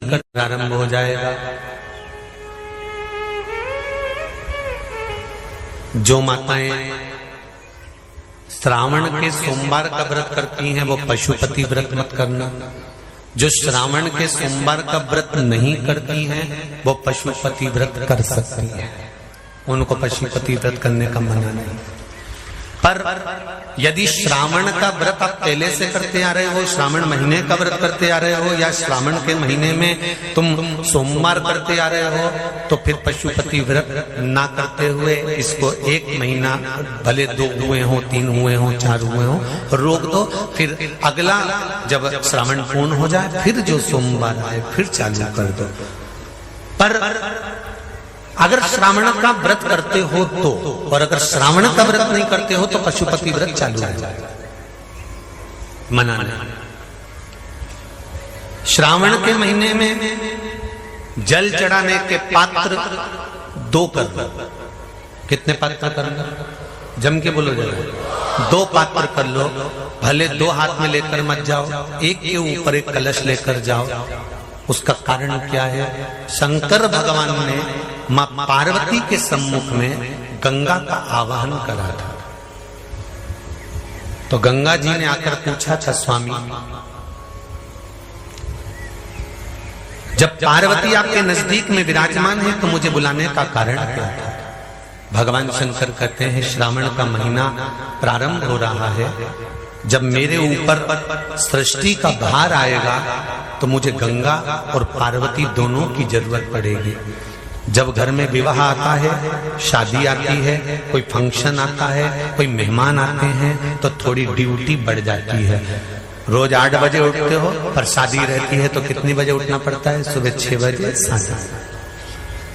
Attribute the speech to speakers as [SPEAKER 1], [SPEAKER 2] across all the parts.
[SPEAKER 1] कर प्रारंभ हो जाएगा। जो माताएं श्रावण के सोमवार का व्रत करती हैं वो पशुपति व्रत मत करना। जो श्रावण के सोमवार का व्रत नहीं करती हैं वो पशुपति व्रत कर सकती हैं, उनको पशुपति व्रत करने का मना नहीं। पर यदि श्रावण का व्रत आप पहले से करते आ रहे हो, श्रावण महीने का व्रत करते आ रहे हो, या श्रावण के महीने में तुम सोमवार करते आ रहे हो, तो फिर पशुपति व्रत ना करते हुए इसको 1 महीना, भले 2 हुए हो, 3 हुए हो, 4 हुए हो, रोक दो। फिर अगला जब श्रावण पूर्ण हो जाए फिर जो सोमवार आए फिर चालू कर दो। पर अगर श्रावण का व्रत करते हो तो, और अगर श्रावण का व्रत नहीं करते हो तो पशुपति व्रत चालू हो जाए, मना नहीं। श्रावण के महीने में जल चढ़ाने के पात्र 2 कर लो। कितने पात्र कर लो? जम के बोलो जरा। 2 पात्र कर लो, भले 2 हाथ में लेकर मत जाओ, एक के ऊपर एक कलश लेकर जाओ। उसका कारण क्या है? शंकर भगवान ने मां पार्वती के सम्मुख में गंगा का आवाहन करा था। तो गंगा जी ने आकर पूछा था, स्वामी जब पार्वती आपके नजदीक में विराजमान है तो मुझे बुलाने का कारण क्या था? भगवान शंकर कहते हैं, श्रावण का महीना प्रारंभ हो रहा है, जब मेरे ऊपर सृष्टि का भार आएगा तो मुझे गंगा और पार्वती दोनों की जरूरत पड़ेगी। जब घर में विवाह आता है, शादी आती है, कोई फंक्शन आता है, कोई मेहमान आते हैं, तो थोड़ी ड्यूटी बढ़ जाती है। रोज 8 बजे उठते हो, पर शादी रहती है तो कितनी बजे उठना पड़ता है? सुबह 6 बजे 7।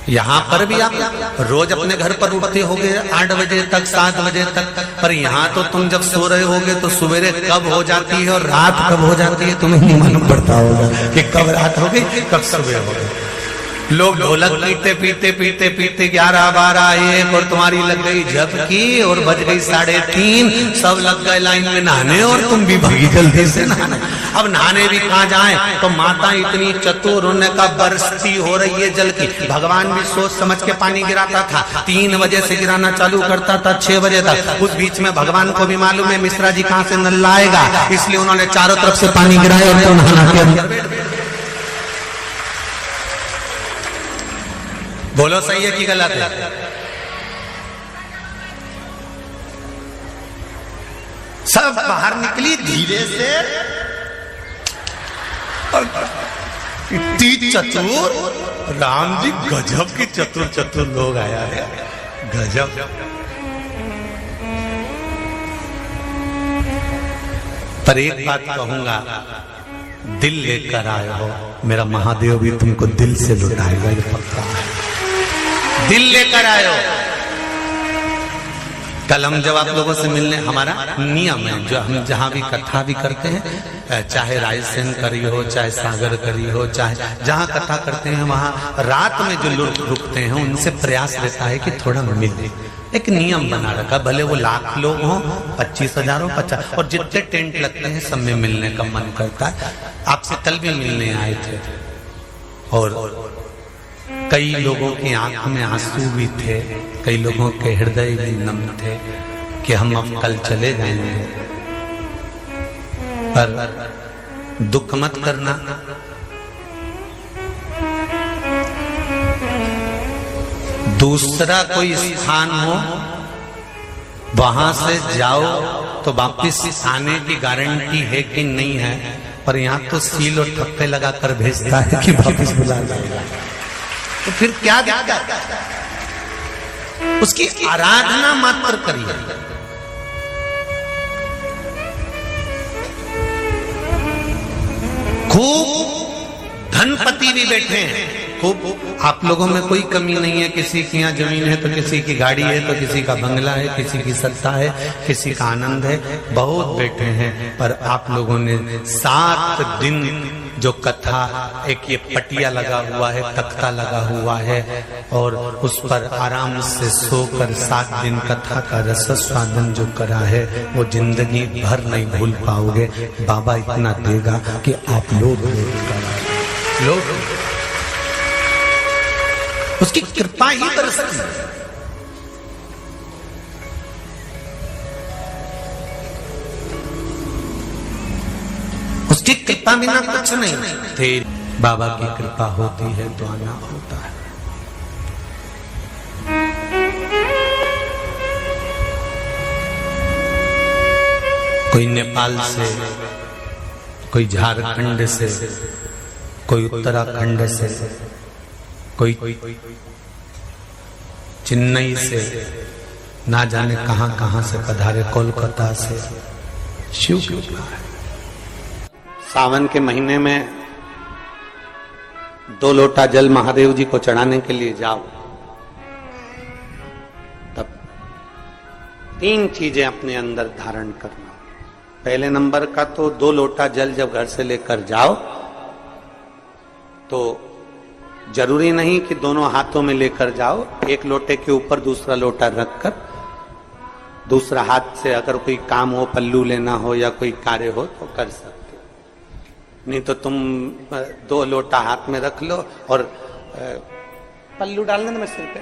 [SPEAKER 1] यहाँ पर भी आप रोज अपने घर पर उठते होगे 8 बजे तक, 7 बजे तक, पर यहाँ तो तुम जब सो रहे होगे तो सवेरे कब हो जाती है और रात कब हो जाती है तुम्हें नहीं मालूम पड़ता होगा कि कब रात हो गई कब सुबह हो गई। लोग ढोलक पीते पीते पीते पीते 11, 12, 1 और तुम्हारी लग गई झपकी और बज गई 3:30, सब लग गए लाइन में नहाने और तुम भी भागी जल्दी से नहाने। अब नहाने भी कहाँ जाएं? तो माता इतनी चतुर, उनका बरसती हो रही है जल की। भगवान भी सोच समझ के पानी गिराता था, 3 बजे से गिराना चालू करता था 6 बजे तक। उस बीच में भगवान को भी मालूम है मिश्रा जी कहाँ से नल लाएगा, इसलिए उन्होंने चारों तरफ से पानी गिराया और तो नहाना के अंदर। बोलो सही है कि गलत है? सब बाहर निकली धीरे से, इतनी चतुर राम जी, गजब की चतुर चतुर लोग आया है, गजब। पर एक बात कहूंगा, दिल लेकर आए हो, मेरा महादेव भी तुमको दिल से लुटाएगा, ये पक्का है। दिल लेकर आए हो। कल हम जब आप लोगों से मिलने, हमारा नियम है, जो हम जहां भी कथा भी करते हैं, चाहे रायसेन करी हो, चाहे सागर करी हो, चाहे जहां कथा करते हैं वहां रात में जो लोग रुकते हैं उनसे प्रयास रहता है कि थोड़ा मिले। एक नियम बना रखा, भले वो 1,00,000 लोग हों, 25,000 हो, 50, और जितने टेंट लगते हैं सब में मिलने का मन करता है। आपसे कल भी मिलने आए थे और कई लोगों की आंख में आंसू भी थे, कई लोगों के हृदय भी नम थे कि हम अब कल चले जाएंगे। पर दुख मत करना, दूसरा कोई स्थान हो वहां से जाओ तो वापिस आने की गारंटी है कि नहीं है, पर यहाँ तो सील और ठप्पे लगाकर भेजता है कि वापिस बुला जाएगा। तो फिर क्या दिक्कत? उसकी आराधना मात्र करिए। खूब धनपति भी बैठे हैं, खूब। आप लोगों में कोई कमी नहीं है, किसी की यहाँ जमीन है तो किसी की गाड़ी है, तो किसी का बंगला है, किसी की सत्ता है, किसी का आनंद है, बहुत बैठे हैं। पर आप लोगों ने 7 दिन जो कथा, एक ये पटिया लगा हुआ है, तख्ता लगा हुआ है, और उस पर आराम से सोकर 7 दिन कथा का रस स्वादन जो करा है वो जिंदगी भर नहीं भूल पाओगे। बाबा इतना देगा कि आप लोग उसकी कृपा ही बरसती है। उसकी कृपा बिना कुछ नहीं। तेरी बाबा की कृपा होती है तो आना होता है। कोई नेपाल से, कोई झारखंड से, कोई उत्तराखंड से, कोई चेन्नई से, ना जाने कहां कहां से पधारे, कोलकाता से। शिव कृपा है। सावन के महीने में 2 लोटा जल महादेव जी को चढ़ाने के लिए जाओ, तब 3 चीजें अपने अंदर धारण करना। पहले नंबर का तो 2 लोटा जल जब घर से लेकर जाओ तो जरूरी नहीं कि दोनों हाथों में लेकर जाओ। एक लोटे के ऊपर दूसरा लोटा रखकर दूसरा हाथ से अगर कोई काम हो, पल्लू लेना हो या कोई कार्य हो तो कर सकते हो। नहीं तो तुम 2 लोटा हाथ में रख लो और पल्लू डालना ना सिर पे,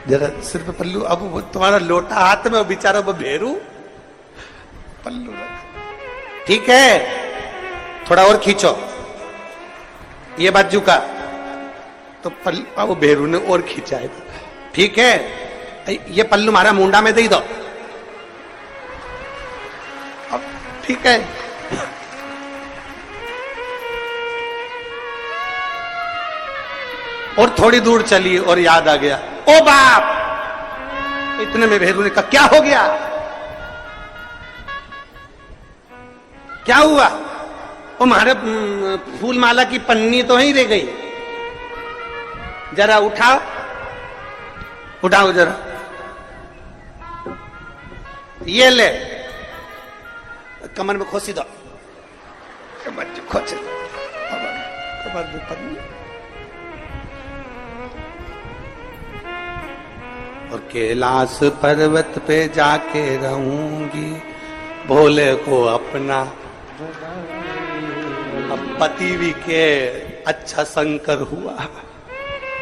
[SPEAKER 1] जरा सिर पे पल्लू। अब वो तुम्हारा लोटा हाथ में, बेचारा वो भेरू पल्लू रख। ठीक है, थोड़ा और खींचो ये बाजू का, तो पल्लू वो भेरू ने और खींचा है। ठीक है, ये पल्लू मारा मुंडा में दे दो। अब ठीक है, और थोड़ी दूर चली और याद आ गया, ओ बाप! इतने में भेरू ने कहा, क्या हो गया? क्या हुआ? वो हमारे फूल माला की पन्नी तो ही रह गई, जरा उठाओ, उठाओ जरा, ये ले, कमर में खोसी दो, कमर में खोसी दो, कमर में पन्नी। और कैलाश पर्वत पे जाके रहूंगी, भोले को अपना। अब पति भी के अच्छा शंकर हुआ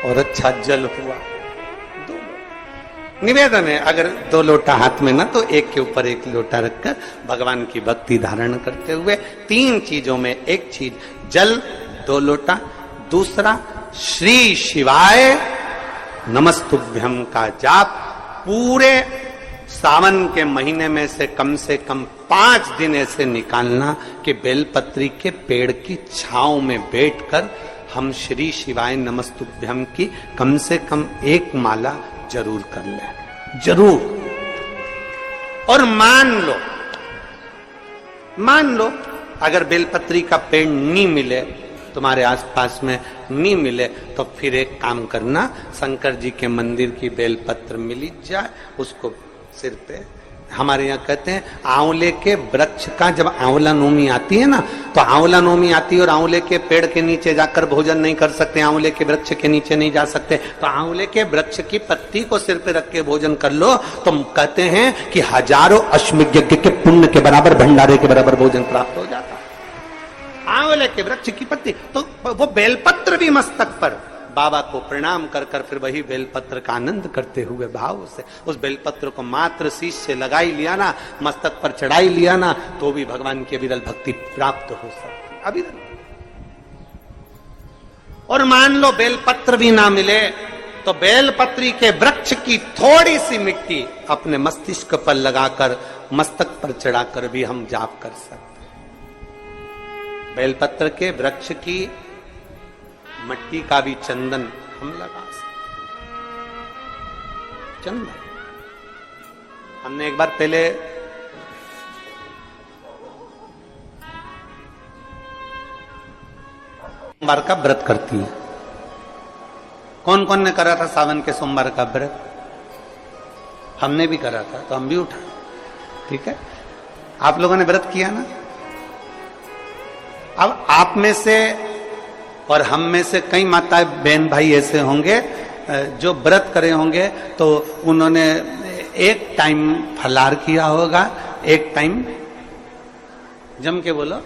[SPEAKER 1] और अच्छा जल हुआ। निवेदन है, अगर 2 लोटा हाथ में ना तो एक के ऊपर एक लोटा रखकर भगवान की भक्ति धारण करते हुए 3 चीजों में एक चीज जल, 2 लोटा, दूसरा श्री शिवाय नमस्तुभ्यम का जाप पूरे सावन के महीने में से कम 5 दिन ऐसे निकालना कि बेलपत्री के पेड़ की छांव में बैठकर हम श्री शिवाय नमस्तुभ्यम की कम से कम 1 माला जरूर कर ले, जरूर। और मान लो अगर बेलपत्री का पेड़ नहीं मिले, तुम्हारे आसपास में नहीं मिले, तो फिर एक काम करना, शंकर जी के मंदिर की बेलपत्र मिली जाए, उसको सिर पे, हमारे यहाँ कहते हैं आंवले के वृक्ष का, जब आंवला नवमी आती है ना, तो आंवला नवमी आती है और आंवले के पेड़ के नीचे जाकर भोजन नहीं कर सकते, आंवले के वृक्ष के नीचे नहीं जा सकते, तो आंवले के वृक्ष की पत्ती को सिर पे रख के भोजन कर लो, तो कहते हैं कि हजारों अश्वमेध यज्ञ के पुण्य के बराबर, भंडारे के बराबर भोजन प्राप्त हो जाता है। आंवले के वृक्ष की पत्ती, तो वो बेलपत्र भी मस्तक पर बाबा को प्रणाम कर कर फिर वही बेलपत्र का आनंद करते हुए भाव से उस बेलपत्र को मात्र शीश से लगाई लिया ना, मस्तक पर चढ़ाई लिया ना, तो भी भगवान की अविरल भक्ति प्राप्त हो सकती, अविरल। और मान लो बेलपत्र भी ना मिले तो बेलपत्री के वृक्ष की थोड़ी सी मिट्टी अपने मस्तिष्क पर लगाकर, मस्तक पर चढ़ाकर भी हम जाप कर सकते। बेलपत्र के वृक्ष की मट्टी का भी चंदन हम लगा सकते। चंदन हमने एक बार पहले सोमवार का व्रत करती है। कौन कौन ने करा था सावन के सोमवार का व्रत? हमने भी करा था, तो हम भी उठा। ठीक है, आप लोगों ने व्रत किया ना। अब आप में से और हम में से कई माताएं बहन भाई ऐसे होंगे जो व्रत करे होंगे, तो उन्होंने एक टाइम फलाहार किया होगा, एक टाइम जम के बोलो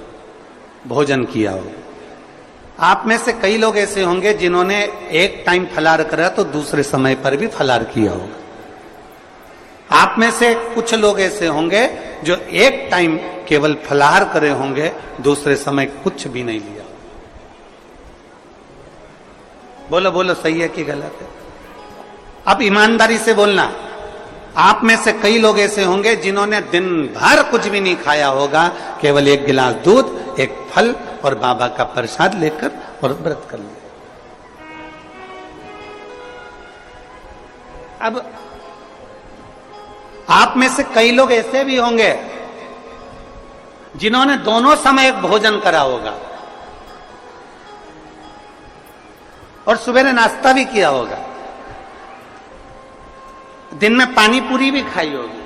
[SPEAKER 1] भोजन किया होगा। आप में से कई लोग ऐसे होंगे जिन्होंने एक टाइम फलाहार करा तो दूसरे समय पर भी फलाहार किया होगा। आप में से कुछ लोग ऐसे होंगे जो एक टाइम केवल फलाहार करे होंगे, दूसरे समय कुछ भी नहीं लिया। बोलो बोलो, सही है कि गलत है? अब ईमानदारी से बोलना। आप में से कई लोग ऐसे होंगे जिन्होंने दिन भर कुछ भी नहीं खाया होगा, केवल एक गिलास दूध, एक फल और बाबा का प्रसाद लेकर और व्रत कर लिया। अब आप में से कई लोग ऐसे भी होंगे जिन्होंने दोनों समय भोजन करा होगा और सुबह नाश्ता भी किया होगा, दिन में पानी पूरी भी खाई होगी,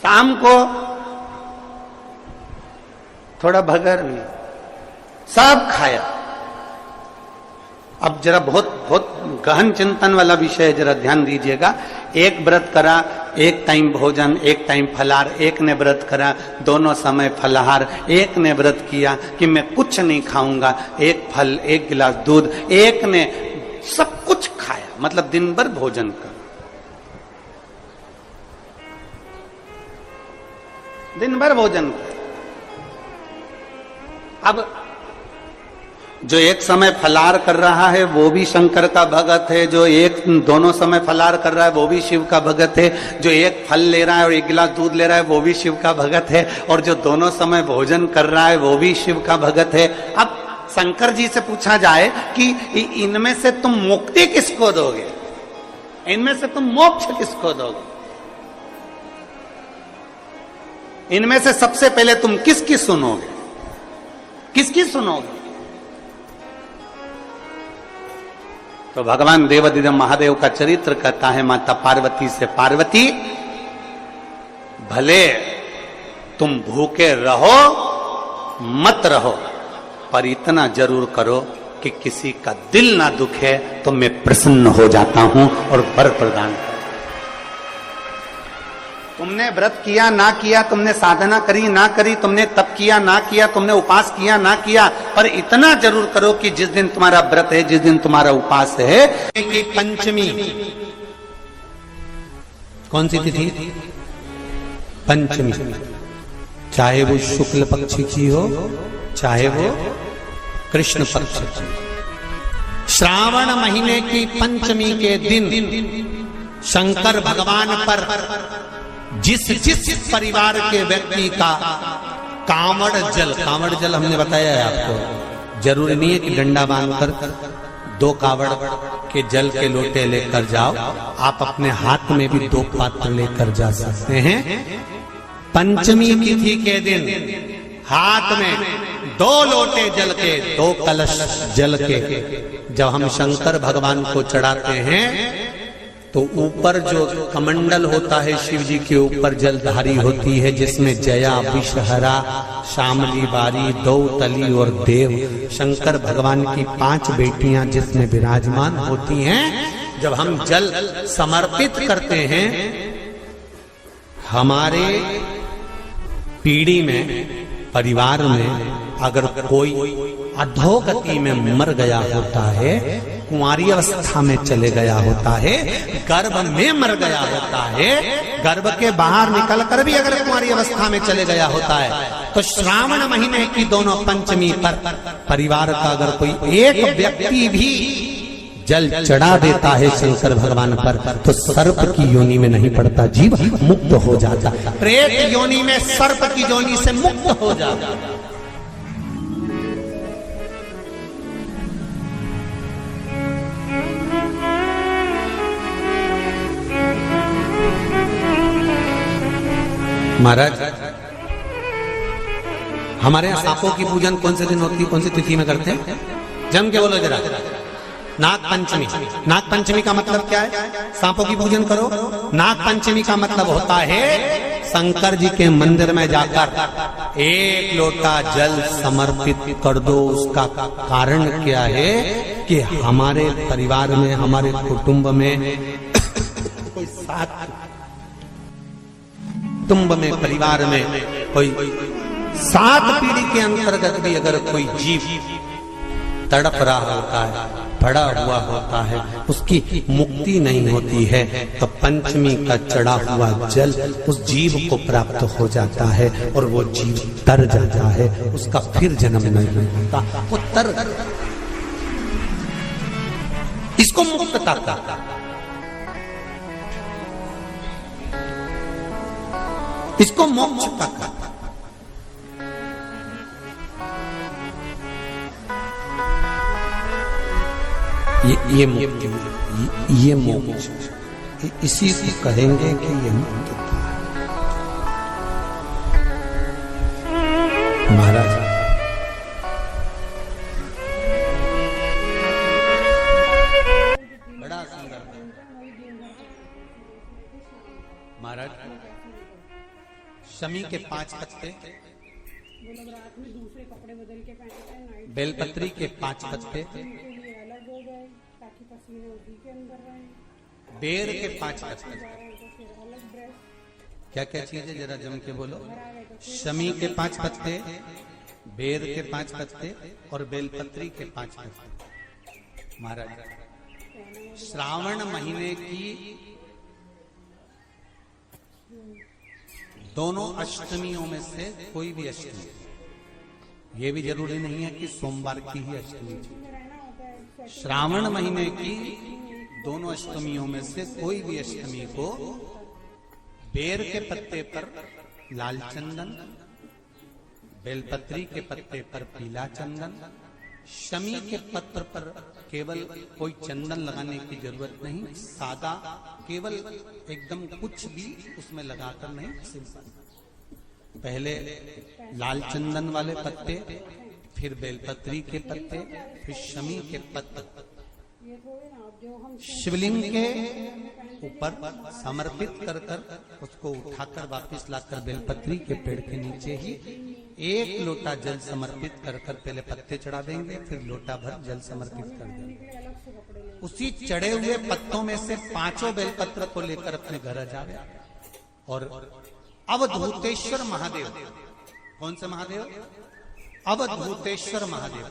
[SPEAKER 1] शाम को थोड़ा भगर भी, सब खाया। अब जरा बहुत बहुत गहन चिंतन वाला विषय है, जरा ध्यान दीजिएगा। एक व्रत करा, एक टाइम भोजन, एक टाइम फलाहार, एक ने व्रत करा दोनों समय फलाहार, एक ने व्रत किया कि मैं कुछ नहीं खाऊंगा, एक फल, एक गिलास दूध, एक ने सब कुछ खाया, मतलब दिन भर भोजन कर, दिन भर भोजन कर। अब जो एक समय फलाहार कर रहा है वो भी शंकर का भगत है, जो एक दोनों समय फलाहार कर रहा है वो भी शिव का भगत है, जो एक फल ले रहा है और एक गिलास दूध ले रहा है वो भी शिव का भगत है, और जो दोनों समय भोजन कर रहा है वो भी शिव का भगत है। अब शंकर जी से पूछा जाए कि इनमें से तुम मुक्ति किसको दोगे, इनमें से तुम मोक्ष किसको दोगे, इनमें से सबसे पहले तुम किसकी सुनोगे, किसकी सुनोगे? तो भगवान देवाधिदेव महादेव का चरित्र कहता है माता पार्वती से, पार्वती भले तुम भूखे रहो मत रहो, पर इतना जरूर करो कि किसी का दिल ना दुखे, तो मैं प्रसन्न हो जाता हूं और वर प्रदान कर। तुमने व्रत किया ना किया, तुमने साधना करी ना करी, तुमने तप किया ना किया, तुमने उपास किया ना किया, पर इतना जरूर करो कि जिस दिन तुम्हारा व्रत है, जिस दिन तुम्हारा उपास है, कि पंचमी, कौन सी तिथि? पंचमी, चाहे वो शुक्ल पक्ष की हो चाहे वो कृष्ण पक्ष की, श्रावण महीने की पंचमी के दिन शंकर भगवान पर जिस जिस परिवार के व्यक्ति का कांवड़ जल हमने बताया है आपको, जरूरी नहीं है कि डंडा बांधकर 2 कावड़ के जल के लोटे लेकर जाओ, आप अपने हाथ में भी 2 पात्र लेकर जा सकते हैं। पंचमी तिथि के दिन हाथ में 2 लोटे जल के, 2 कलश जल के जब हम शंकर भगवान को चढ़ाते हैं, तो ऊपर जो कमंडल होता है शिव जी के ऊपर जलधारी होती है, जिसमें जया, विषहरा, शामली बारी, दौतली और देव, शंकर भगवान की 5 बेटियां जिसमें विराजमान होती हैं। जब हम जल समर्पित करते हैं, हमारे पीढ़ी में, परिवार में अगर कोई अधोगति में मर गया होता है, कुंवारी अवस्था में चले गया होता है, गर्भ में मर गया होता है, गर्भ के बाहर निकलकर भी अगर कुंवारी अवस्था में चले गया होता है, तो श्रावण महीने की दोनों पंचमी पर परिवार का अगर कोई एक व्यक्ति भी जल चढ़ा देता है शंकर भगवान पर, तो सर्प की योनि में नहीं पड़ता, जीव मुक्त हो जाता, प्रेत योनि में सर्प की योनि से मुक्त हो जाता। महाराज, हमारे यहाँ सांपों की पूजन कौन से दिन होती है, कौन सी तिथि में करते हैं? जम के बोलो जरा। नाग पंचमी। नाग पंचमी का मतलब क्या है? सांपों की पूजन करो। नाग पंचमी का मतलब होता है शंकर जी के मंदिर में जाकर 1 लोटा जल समर्पित कर दो। उसका कारण क्या है कि हमारे परिवार में, हमारे कुटुंब में कोई साथ, कुटुंब में, परिवार में कोई 7 पीढ़ी के अंतर्गत भी अगर कोई जीव तड़प रहा होता है, पड़ा हुआ होता है, उसकी मुक्ति नहीं होती है, तो पंचमी का चढ़ा हुआ जल उस जीव को प्राप्त हो जाता है और वो जीव तर जाता है, उसका फिर जन्म नहीं होता, वो तर। इसको मुक्तता का, इसको मोक्षता का। ये मुक्ति, ये मोक्ष, इसी को कहेंगे कि ये मुक्तता है। महाराज बड़ा सुंदर महाराज, शमी के 5 पत्ते, बेलपत्री के 5 पत्ते, बेर के 5 पत्ते। क्या क्या चीज है जरा जम के बोलो। शमी के 5 पत्ते, बेर के 5 पत्ते और बेलपत्री के 5 पत्ते। महाराज श्रावण महीने की दोनों अष्टमियों में से कोई भी अष्टमी, ये भी जरूरी नहीं है कि सोमवार की ही अष्टमी थी। श्रावण महीने की दोनों अष्टमियों में से कोई भी अष्टमी को बेर के पत्ते पर लाल चंदन, बेलपत्री के पत्ते पर पीला चंदन, शमी के पत्र पर केवल कोई चंदन लगाने की जरूरत नहीं, सादा केवल एकदम कुछ भी उसमें लगाकर नहीं, सिंपल। पहले लाल चंदन वाले पत्ते, फिर बेलपत्री के पत्ते, फिर शमी के पत्ते शिवलिंग के ऊपर समर्पित कर उसको उठाकर वापस लाकर बेलपत्री के पेड़ के नीचे ही 1 लोटा जल समर्पित कर पहले पत्ते चढ़ा देंगे, फिर लोटा भर जल समर्पित कर देंगे। उसी चढ़े हुए पत्तों में से 5 बेलपत्र को लेकर अपने घर आ जावे और अवधूतेश्वर महादेव, कौन से महादेव? अवधूतेश्वर महादेव।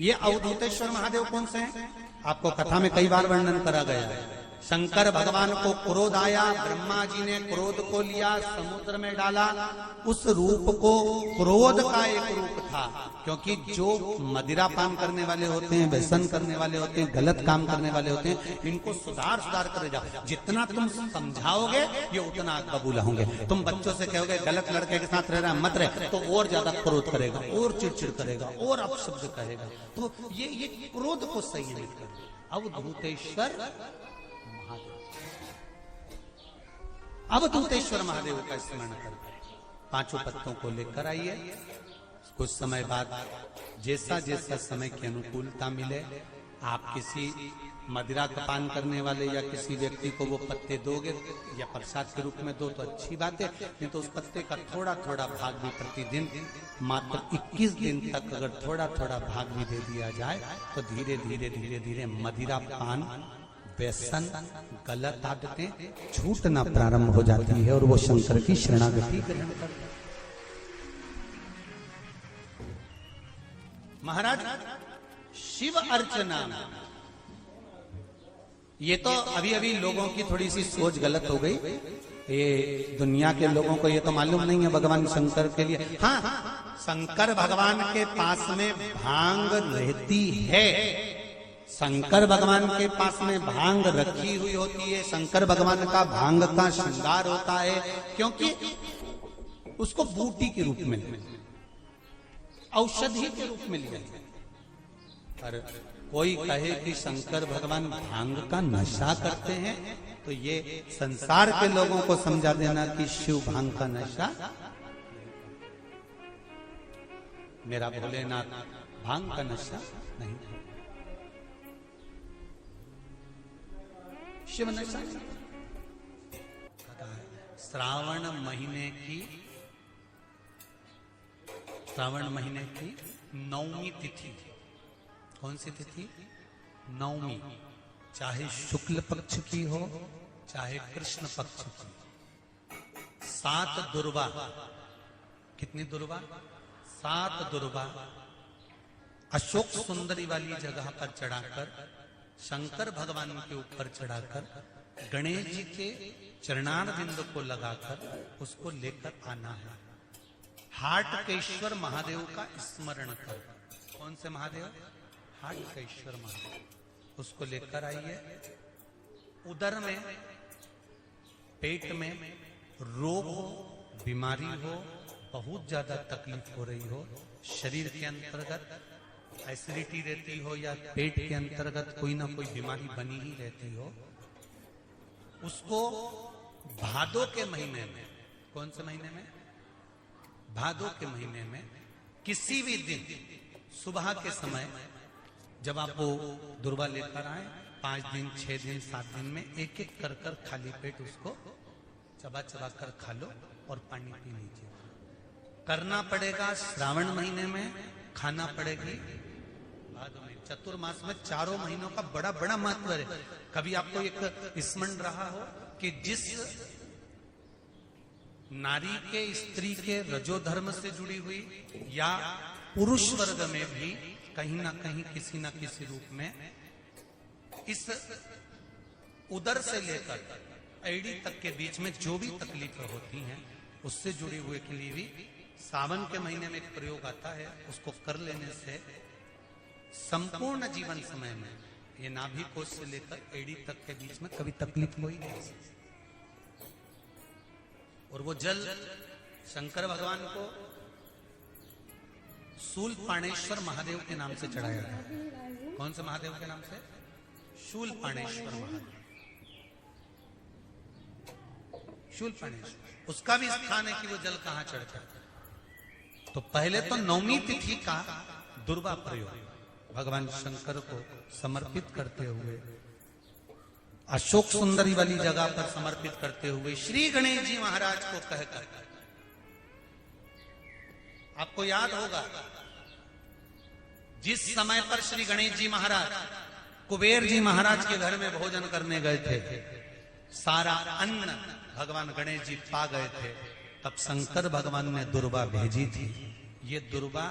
[SPEAKER 1] ये अवधूतेश्वर महादेव कौन से हैं? आपको कथा में कई बार वर्णन करा गया है। शंकर भगवान को क्रोध आया, ब्रह्मा जी ने क्रोध को लिया, समुद्र में डाला। उस रूप को क्रोध का एक रूप था, क्योंकि जो मदिरा पान करने वाले होते हैं, व्यसन करने वाले होते हैं, गलत काम करने वाले होते हैं, इनको सुधार करे जाओ। जितना तुम समझाओगे ये उतना कबूल होंगे। तुम बच्चों से कहोगे गलत लड़के के साथ रह रहा मत रहे, तो और ज्यादा क्रोध करेगा, और चिड़चिड़ करेगा, और अपशब्द करेगा। तो ये क्रोध को सही नहीं कर। अवधूतेश्वर अवधूतेश्वर महादेव का स्मरण कर 5 पत्तों को लेकर आइए। कुछ समय बाद जैसा जैसा समय की अनुकूलता मिले, आप किसी मदिरा का पान करने वाले या किसी व्यक्ति को वो पत्ते दोगे या प्रसाद के रूप में दो तो अच्छी बात है, नहीं तो उस पत्ते का थोड़ा थोड़ा भाग भी प्रतिदिन मात्र 21 दिन तक अगर थोड़ा थोड़ा भाग भी दे दिया जाए तो धीरे धीरे धीरे धीरे मदिरा पान, व्यसन, गलत आदतें छूटना प्रारंभ हो जाती है और वो शंकर की शरणागति ग्रहण करता है। महाराज शिव अर्चना, ये तो अभी अभी लोगों की थोड़ी सी सोच गलत हो गई। ये दुनिया के लोगों को ये तो मालूम नहीं है भगवान शंकर के लिए। हाँ, शंकर भगवान के पास में भांग रहती है, शंकर भगवान के पास में भांग रखी हुई होती है। शंकर भगवान का भांग का श्रृंगार होता है, क्योंकि उसको बूटी के रूप में, औषधि के रूप में लिया जाए। पर कोई कहे कि शंकर भगवान भांग का नशा करते हैं, तो ये संसार के लोगों को समझा देना कि शिव भांग का नशा, मेरा भोलेनाथ भांग का नशा नहीं, शिव नशा। श्रावण महीने की 9वीं तिथि, कौन सी तिथि? 9वीं, चाहे शुक्ल पक्ष की हो चाहे कृष्ण पक्ष की, 7 दुर्वा, कितनी दुर्वा? 7 दुर्वा अशोक सुंदरी वाली जगह पर चढ़ाकर, शंकर भगवान के ऊपर चढ़ाकर, गणेश जी के चरणारविंद को लगाकर उसको लेकर आना है। हाटकेश्वर महादेव का स्मरण कर। कौन से महादेव? हाटकेश्वर महादेव। उसको लेकर आइए। उदर में, पेट में रोग हो, बीमारी हो, बहुत ज्यादा तकलीफ हो रही हो, शरीर के अंतर्गत एसिडिटी रहती हो या पेट के अंतर्गत कोई ना कोई बीमारी बनी ही रहती हो, उसको भादो के महीने में, कौन से महीने में? भादो के महीने में किसी भी दिन सुबह के समय जब आप वो दुर्वा लेकर आए, 5 दिन, 6 दिन, 7 दिन में एक एक कर कर खाली पेट उसको चबा चबा कर खा लो और पानी पी लीजिए। करना पड़ेगा श्रावण महीने में, खाना पड़ेगी भादो में। चतुर्मास में चारों महीनों का बड़ा बड़ा महत्व है। कभी आपको एक स्मरण रहा हो कि जिस नारी के, स्त्री के रजोधर्म से जुड़ी हुई या पुरुष वर्ग में भी कहीं ना कहीं किसी ना किसी रूप में इस उदर से लेकर एड़ी तक के बीच में जो भी तकलीफ होती हैं उससे जुड़े हुए के लिए भी सावन के महीने में एक प्रयोग आता है। उसको कर लेने से संपूर्ण जीवन समय में ये नाभि कोश से लेकर एड़ी तक के बीच में कभी तकलीफ हुई नहीं। और वो जल शंकर भगवान को शूलपाणेश्वर महादेव के नाम से चढ़ाया गया। कौन से महादेव के नाम से? शूलपाणेश्वर महादेव। शूलपाणेश्वर उसका भी स्थान है कि वो जल कहां चढ़ता है। तो पहले तो नवमी तिथि का दुर्वा प्रयोग भगवान शंकर को समर्पित करते हुए, अशोक सुंदरी वाली जगह पर समर्पित करते हुए श्री गणेश जी महाराज को कहकर, आपको याद होगा जिस समय पर श्री गणेश जी महाराज कुबेर जी महाराज के घर में भोजन करने गए थे, सारा अन्न भगवान गणेश जी पा गए थे, तब शंकर भगवान ने दुर्वा भेजी थी। ये दुर्वा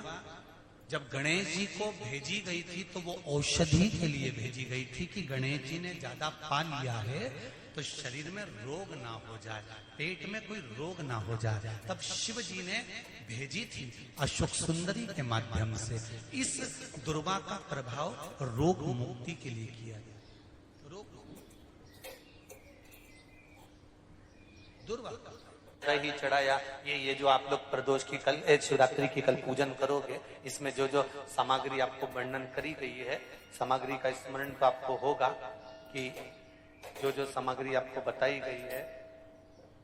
[SPEAKER 1] जब गणेश जी को भेजी गई थी तो वो औषधि के लिए भेजी गई थी कि गणेश जी ने ज्यादा पा लिया है तो शरीर में रोग ना हो जाए, पेट में कोई रोग ना हो जाए। तब शिव जी ने भेजी थी अशोक सुंदरी के माध्यम से। इस दुर्वा का प्रभाव रोग मुक्ति के लिए किया गया। रोग दुर्वा
[SPEAKER 2] ही चढ़ाया। ये जो आप लोग प्रदोष की कल, शिवरात्रि की कल पूजन करोगे, इसमें जो जो सामग्री आपको वर्णन करी गई है, सामग्री का स्मरण तो आपको होगा कि जो जो सामग्री आपको बताई गई है,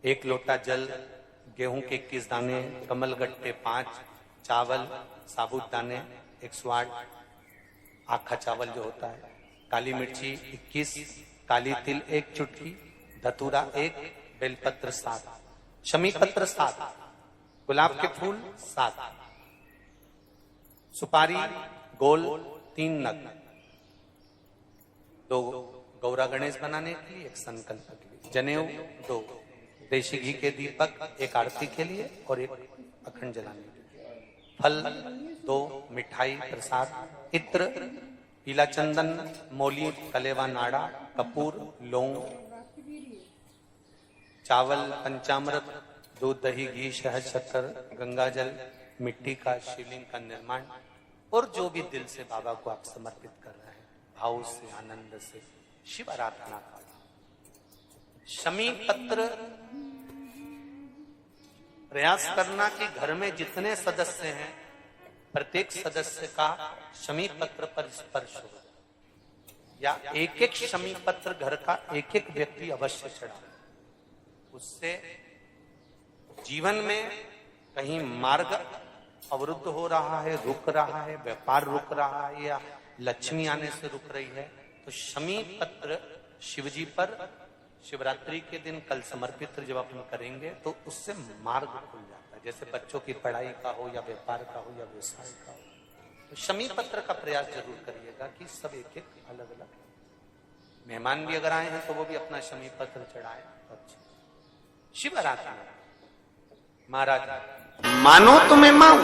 [SPEAKER 2] 1 लोटा जल, गेहूं के 21 दाने, कमलगट्टे 5, चावल साबुत दाने 108, आखा चावल जो होता है, काली मिर्ची 21, काली तिल 1 चुटकी, धतूरा 1, बेलपत्र 7, शमी पत्र 7, गुलाब के फूल 7, सुपारी गोल 3 नग, 2 गौरा गणेश बनाने के लिए, 1 संकल्प के लिए, जनेऊ 2, देशी घी के दीपक 1 आरती के लिए और 1 अखंड जलाने के लिए, फल 2, मिठाई प्रसाद, इत्र, पीला चंदन, मोली, कलेवा नाड़ा, कपूर, लौंग, चावल, पंचामृत, दूध, दही, घी, शहद, शक्कर, गंगा जल, मिट्टी का शिवलिंग का निर्माण और जो भी दिल से बाबा को आप समर्पित कर रहे हैं, भाव से, आनंद से शिव आराधना का। शमी पत्र प्रयास करना कि घर में जितने सदस्य हैं प्रत्येक सदस्य का शमी पत्र पर स्पर्श हो, या एक एक शमी पत्र घर का एक एक व्यक्ति अवश्य चढ़ा। उससे जीवन में कहीं मार्ग अवरुद्ध हो रहा है, रुक रहा है, व्यापार रुक रहा है या लक्ष्मी आने से रुक रही है, तो शमी पत्र शिवजी पर शिवरात्रि के दिन कल समर्पित जब अपन करेंगे तो उससे मार्ग खुल जाता है। जैसे बच्चों की पढ़ाई का हो या व्यापार का हो या व्यवसाय का हो, तो शमी पत्र का प्रयास जरूर करिएगा कि सब एक एक अलग अलग। मेहमान भी अगर आए हैं तो वो भी अपना शमी पत्र चढ़ाए। अच्छा, शिव आराधना महाराज
[SPEAKER 3] मानो तो मैं माऊं,